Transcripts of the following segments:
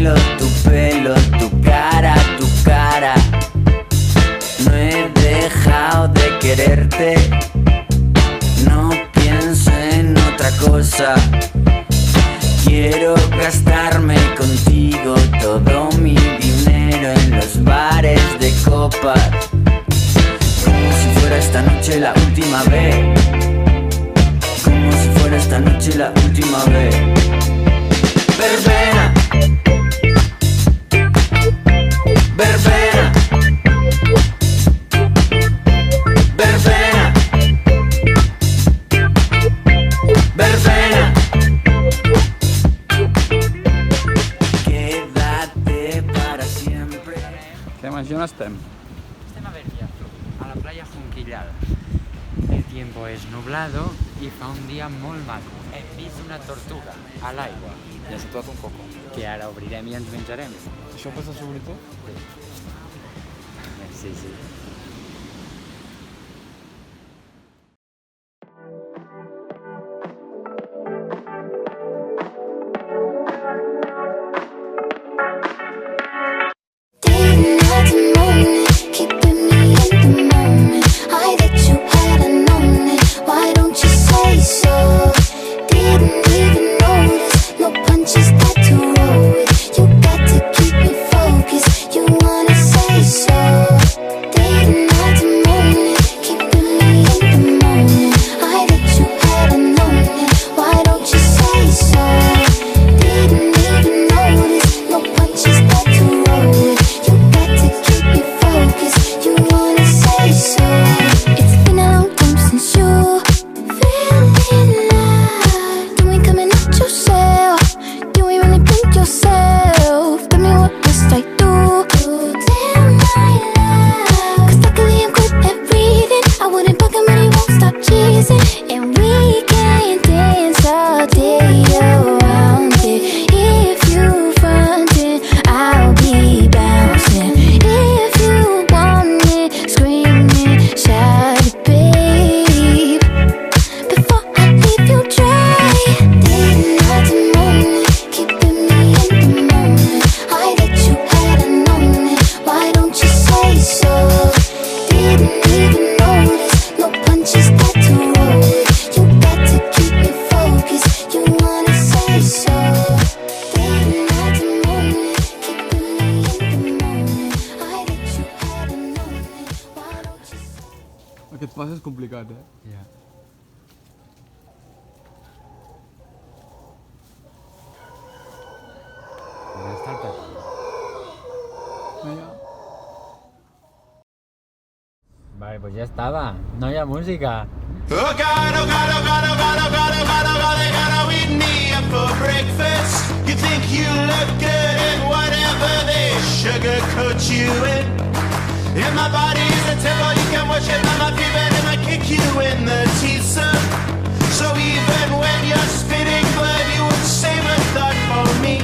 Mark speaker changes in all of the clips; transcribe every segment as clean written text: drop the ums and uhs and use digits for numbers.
Speaker 1: pelo, tu cara, tu cara. No he dejado de quererte, no pienso en otra cosa. Quiero gastarme contigo todo mi dinero en los bares de copas, como si fuera esta noche la última vez, como si fuera esta noche la última vez. Verbena, verbena, verbena, verbena. Quédate para siempre.
Speaker 2: Què més, on estem?
Speaker 3: Estem a Verdiazo, a la playa Junquillada. El tiempo es nublado y fa un día molt maco. Hem vist una tortuga a l'aigua,
Speaker 2: I ha situat un coco.
Speaker 3: que ara obrirem i ens menjarem.
Speaker 2: Això passa sobre tu?
Speaker 3: Sí, sí.
Speaker 2: Aquest pas és complicat,
Speaker 3: Ja. On està el petit?
Speaker 2: Mira.
Speaker 3: Vale, pues ya estaba. No hay música.
Speaker 4: Oh God, oh God, oh God, oh God, oh God, oh God, oh God, they gotta eat me up for breakfast. You think you look good in whatever they sugarcoat you in. And my body's a temple, you can worship at my feet, and I kick you in the teeth, son. So even when you're spitting blood, you would save a thought for me.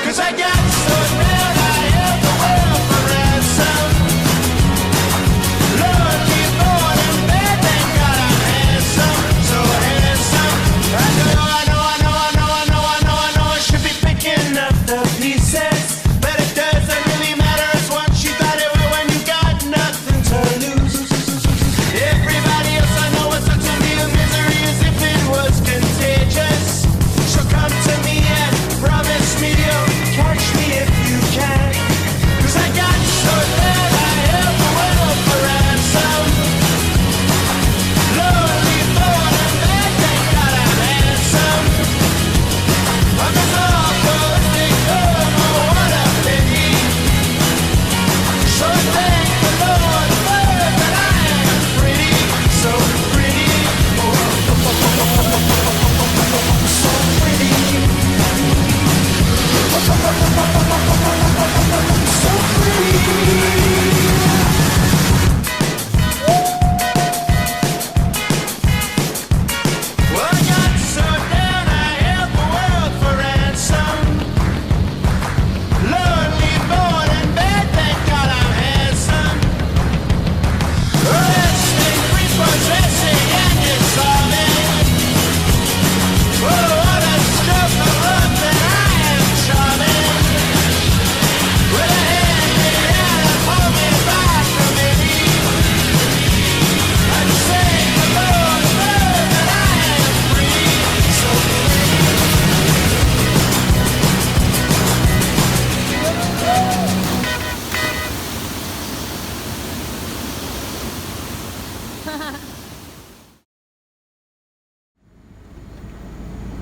Speaker 4: Cause I got so bad, I held the world for ransom. Lord, keep on and bad, thank God I'm handsome, so handsome. I know, I should be picking up the pieces, but it doesn't really matter as once you thought it would when you got nothing to lose. Everybody else I know is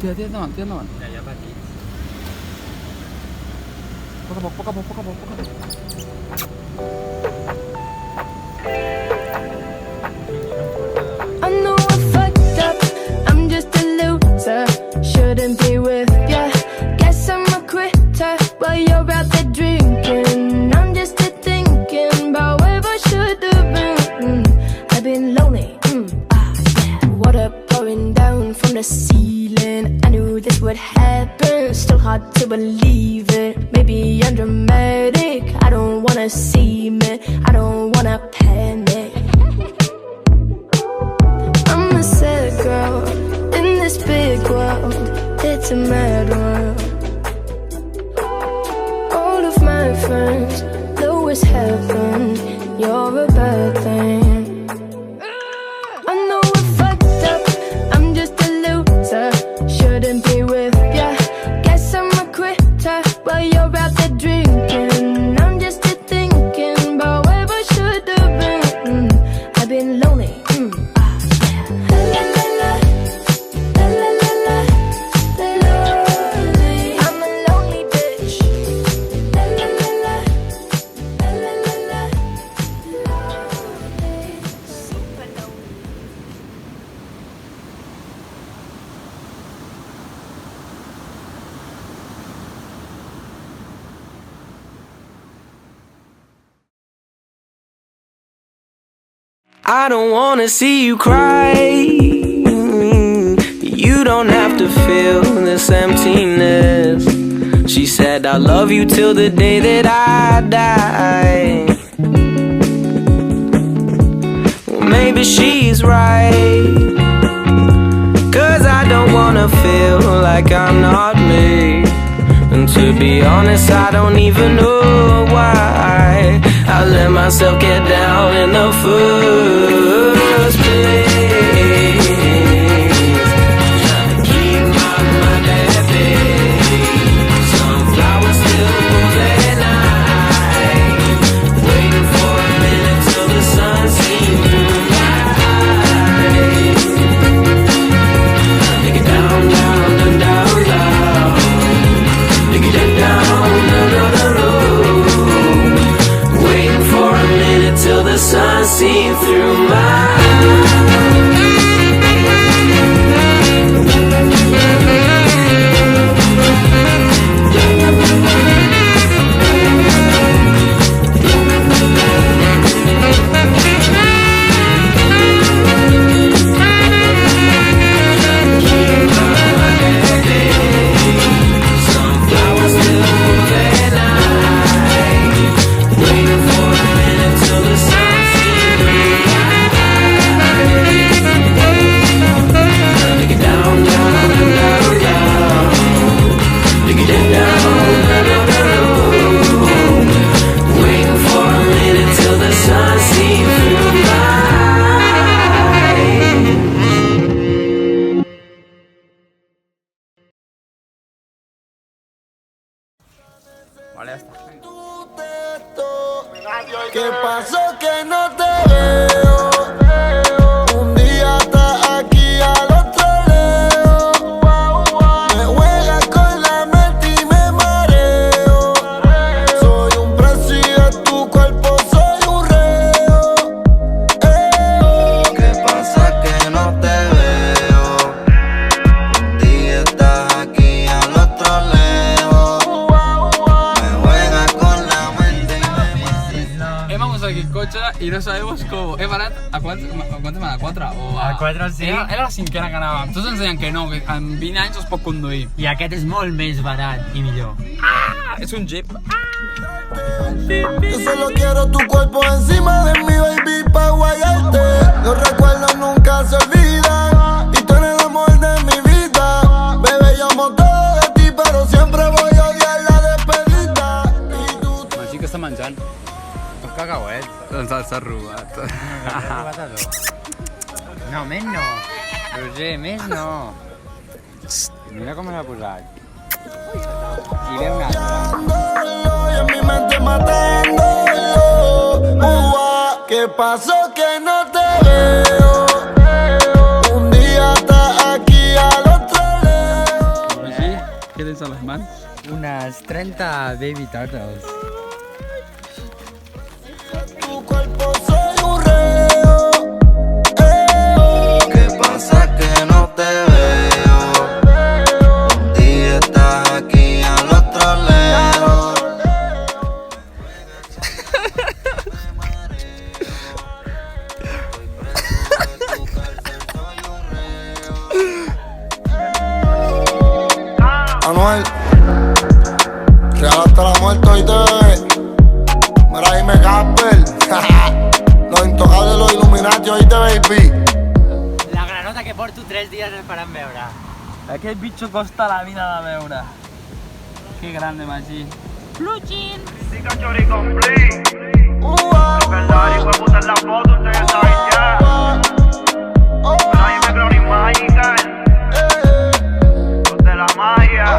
Speaker 2: Tira endavant, tira endavant.
Speaker 3: Ja, ja petits.
Speaker 2: Poc a poc, poc a poc, poc a poc, poc a poc.
Speaker 5: I know I fucked up, I'm just a loser. Shouldn't be with ya. Guess I'm a quitter while you're out there drinking. I'm just a thinking about where I should have been. I've been lonely, yeah. Water pouring down from the ceiling. I knew this would happen, still hard to believe it. Maybe I'm dramatic, I don't wanna see me, I don't wanna panic. I'm a sad girl in this big world, it's a mad world. All of my friends, though it's heaven, you're a bad thing. I know I fucked up, I'm just a loser. Shouldn't be with ya. Guess I'm a quitter while you're out there drinking. I'm just a thinking about where I should have been. I've been lonely, yeah. La la la la, la la la la, lonely. I'm a lonely bitch. La la la la, la la la la, lonely. Super lonely.
Speaker 1: I don't wanna see you cry. You don't have to feel this emptiness. She said I love you till the day that I die. Well, maybe she's right, 'cause I don't wanna feel like I'm not me. And to be honest, I don't even know why I let myself get down in the first place. Trying to keep my mind at bay. Sunflowers still bloom at night. Waiting for a minute till the sun seems through my eyes. Take it down, down, down, down, down. Take it down, down, down, down, down. Waiting for a minute till the sun seems through my Sunflowers still bloom at night. Waiting for a minute till the sun seems through my eyes. Take it down, down, down, down, down. Take it down, down, down, down. Waiting for a minute till the sun seems through my eyes.
Speaker 2: Vale, ya está.
Speaker 6: ¿Qué pasó que no te veo? Un día estás aquí, al otro leo. Me juegas con la mente y me mareo. Soy un preso y de tu cuerpo soy un reo. ¿Qué pasa que no te veo? Un día estás aquí, al otro leo. Me juegas con la mente y me mareo.
Speaker 2: Hem amusat aquí el cotxe i no sabemos com. Hem anat a quants hem anat? A 4? O
Speaker 3: A 4, sí.
Speaker 2: Era la cinquena que anàvem. Tots ens deien que no, que en 20 anys es pot conduir.
Speaker 3: I aquest és molt més barat i millor.
Speaker 2: És un Jeep.
Speaker 6: Yo solo quiero tu cuerpo encima de mi baby pa' guayarte. Los recuerdos nunca se olvidan y tú eres el amor de mi vida. Bebé, yo amo todo de ti, pero siempre voy a odiar la despedida. Y tú
Speaker 2: El xic està menjant.
Speaker 3: Un cacauet.
Speaker 2: Doncs s'ha robat.
Speaker 3: No, més no. Roger, més no. Mira com l'ha posat. I ve un altre.
Speaker 6: matándolo y en mi mente matándolo. ¿Qué pasó que no te veo? Un día estás aquí, al otro leo.
Speaker 2: tens a les mans?
Speaker 3: Unas 30 baby turtles.
Speaker 6: Tu cuerpo soy un reo. ¿Qué pasa que no te veo? Un día estás aquí, al otro lejos. Anuel, real hasta la muerte hoy te ve. Mira ahí me Gasper. Los intocables, los Illuminati hoy te baby.
Speaker 3: La granota que porto 3 dies es per en veure.
Speaker 2: Aquest bitxo costa la vida de veure. Que grande, Magí.
Speaker 7: Chori complete. Verdad, hijo de puta en la foto, ustedes saben ya. Pero ahí me creo ni mágica. Los de la magia.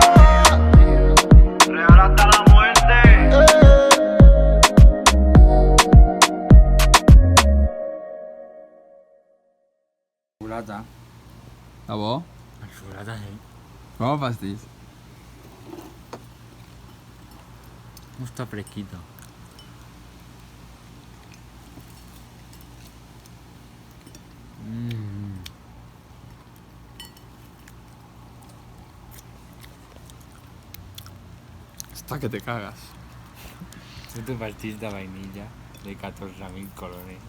Speaker 7: Real hasta la muerte.
Speaker 3: Xocolata.
Speaker 2: Ah, bo?
Speaker 3: El xocolata, sí.
Speaker 2: Com ho fas, tis?
Speaker 3: Está fresquito.
Speaker 2: Està que te cagas.
Speaker 3: Un pastís de vainilla de 14.000 colores.